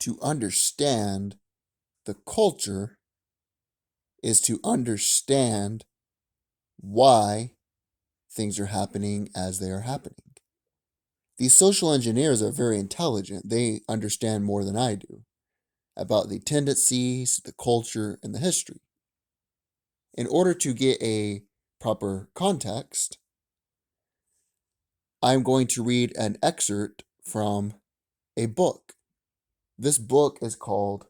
To understand the culture is to understand why things are happening as they are happening. These social engineers are very intelligent. They understand more than I do about the tendencies, the culture, and the history. In order to get a proper context, I'm going to read an excerpt from a book. This book is called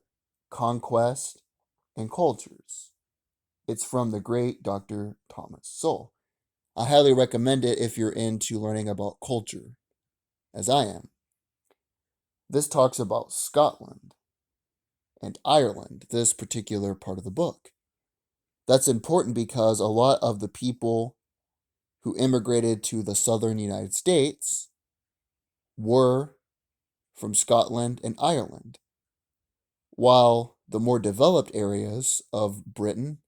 Conquest and Cultures. It's from the great Dr. Thomas Sowell. I highly recommend it if you're into learning about culture, as I am. This talks about Scotland and Ireland, this particular part of the book. That's important because a lot of the people who immigrated to the southern United States were from Scotland and Ireland, while the more developed areas of Britain,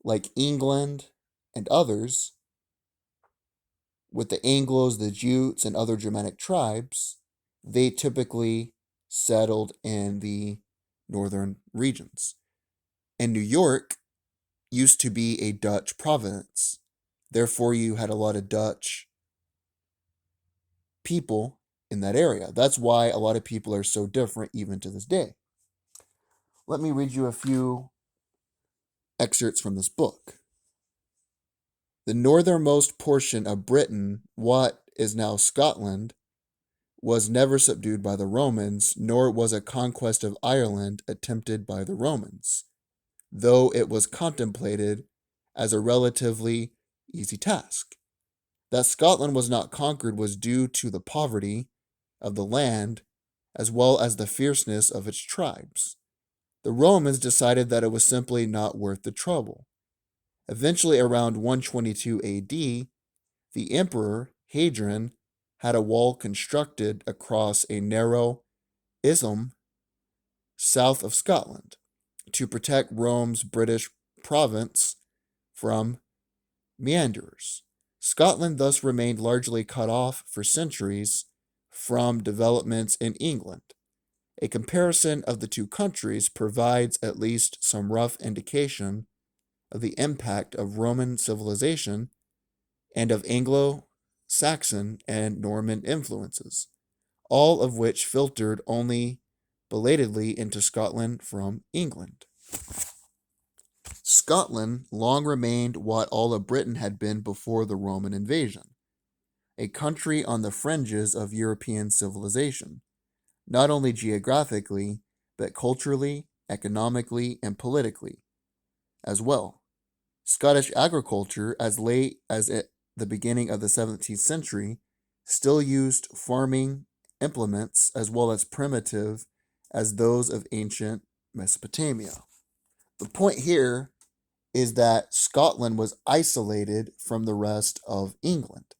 like England and others, with the Anglos, the Jutes, and other Germanic tribes, they typically settled in the northern regions. And New York used to be a Dutch province. Therefore, you had a lot of Dutch people in that area. That's why a lot of people are so different even to this day. Let me read you a few excerpts from this book. The northernmost portion of Britain, what is now Scotland, was never subdued by the Romans, nor was a conquest of Ireland attempted by the Romans, though it was contemplated as a relatively easy task. That Scotland was not conquered was due to the poverty of the land as well as the fierceness of its tribes. The Romans decided that it was simply not worth the trouble. Eventually, around 122 AD, the emperor Hadrian had a wall constructed across a narrow isthmus south of Scotland to protect Rome's British province from meanderers. Scotland thus remained largely cut off for centuries from developments in England. A comparison of the two countries provides at least some rough indication of the impact of Roman civilization and of Anglo-Saxon and Norman influences, all of which filtered only belatedly into Scotland from England. Scotland long remained what all of Britain had been before the Roman invasion, a country on the fringes of European civilization, not only geographically, but culturally, economically, and politically as well. Scottish agriculture, as late as at the beginning of the 17th century, still used farming implements as well as primitive as those of ancient Mesopotamia. The point here is that Scotland was isolated from the rest of England.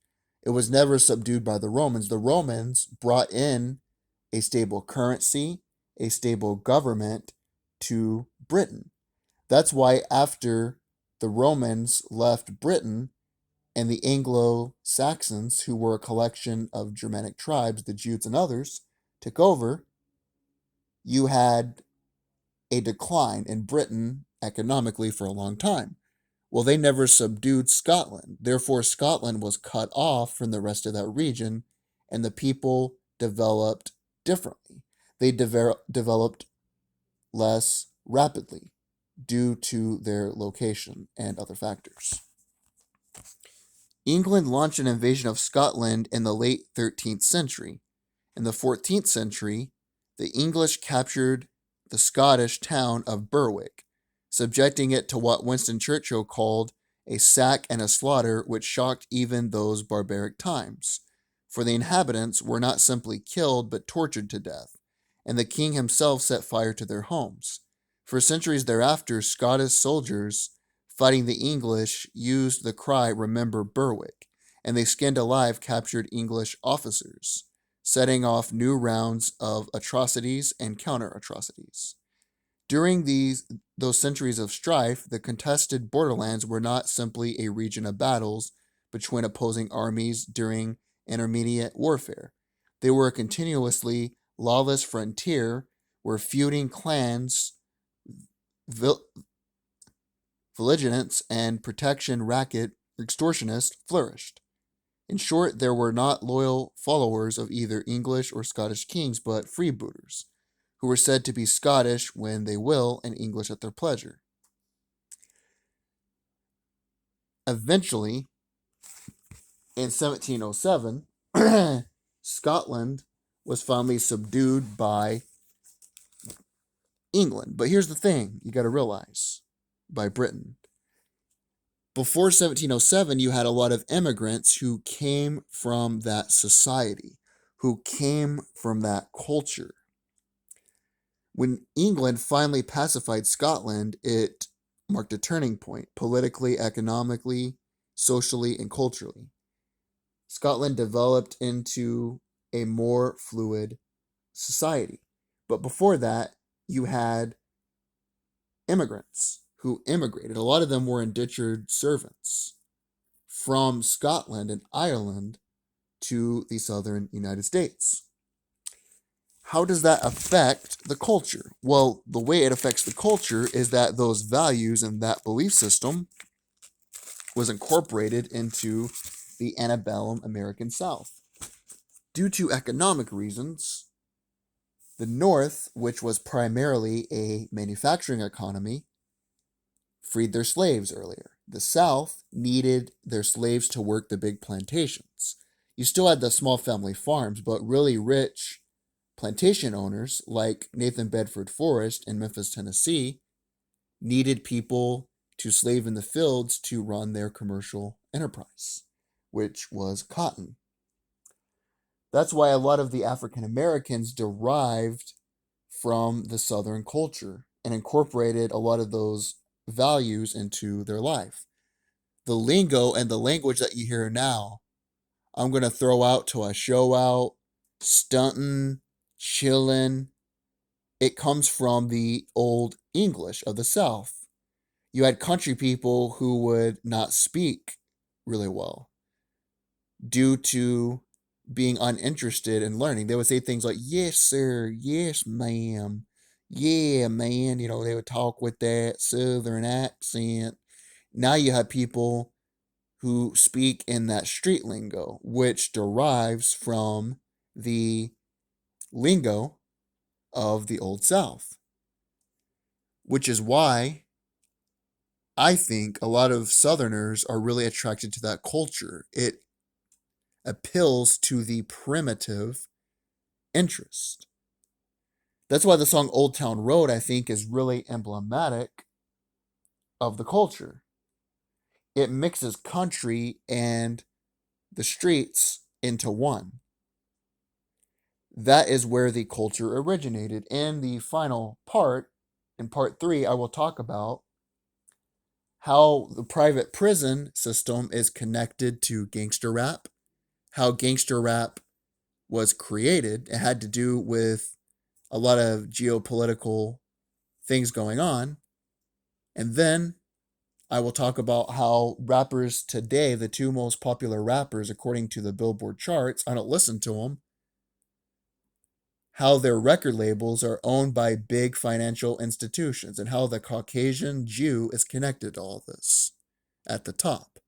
It was never subdued by the Romans. The Romans brought in a stable currency, a stable government to Britain. That's why after the Romans left Britain and the Anglo-Saxons, who were a collection of Germanic tribes, the Jutes and others, took over, you had a decline in Britain economically for a long time. Well, they never subdued Scotland. Therefore, Scotland was cut off from the rest of that region, and the people developed differently. They developed less rapidly due to their location and other factors. England launched an invasion of Scotland in the late 13th century. In the 14th century, the English captured the Scottish town of Berwick, subjecting it to what Winston Churchill called a sack and a slaughter which shocked even those barbaric times. For the inhabitants were not simply killed but tortured to death, and the king himself set fire to their homes. For centuries thereafter, Scottish soldiers fighting the English used the cry, "Remember Berwick," and they skinned alive captured English officers, setting off new rounds of atrocities and counter-atrocities. During those centuries of strife, the contested borderlands were not simply a region of battles between opposing armies during intermediate warfare. They were a continuously lawless frontier where feuding clans, vigilance, and protection racket extortionists flourished. In short, there were not loyal followers of either English or Scottish kings, but freebooters, who were said to be Scottish when they will and English at their pleasure. Eventually, in 1707, Scotland was finally subdued by England. But here's the thing you got to realize, by Britain. Before 1707, you had a lot of immigrants who came from that society, who came from that culture. When England finally pacified Scotland, it marked a turning point politically, economically, socially, and culturally. Scotland developed into a more fluid society. But before that, you had immigrants who immigrated. A lot of them were indentured servants from Scotland and Ireland to the southern United States. How does that affect the culture? Well, the way it affects the culture is that those values and that belief system was incorporated into the antebellum American South. Due to economic reasons, the North, which was primarily a manufacturing economy, freed their slaves earlier. The South needed their slaves to work the big plantations. You still had the small family farms, but really rich plantation owners like Nathan Bedford Forrest in Memphis, Tennessee, needed people to slave in the fields to run their commercial enterprise, which was cotton. That's why a lot of the African Americans derived from the Southern culture and incorporated a lot of those values into their life. The lingo and the language that you hear now, I'm going to throw out to a show out, stunting, chilling. It comes from the old English of the South. You had country people who would not speak really well due to being uninterested in learning. They would say things like, yes, sir, yes, ma'am, yeah, man. They would talk with that southern accent. Now you have people who speak in that street lingo, which derives from the lingo of the Old South, which is why I think a lot of Southerners are really attracted to that culture. It appeals to the primitive interest. That's why the song Old Town Road, I think, is really emblematic of the culture. It mixes country and the streets into one. That is where the culture originated. In the final part, in part 3, I will talk about how the private prison system is connected to gangster rap, how gangster rap was created. It had to do with a lot of geopolitical things going on. And then I will talk about how rappers today, the two most popular rappers according to the Billboard charts, I don't listen to them, how their record labels are owned by big financial institutions, and how the Caucasian Jew is connected to all this at the top.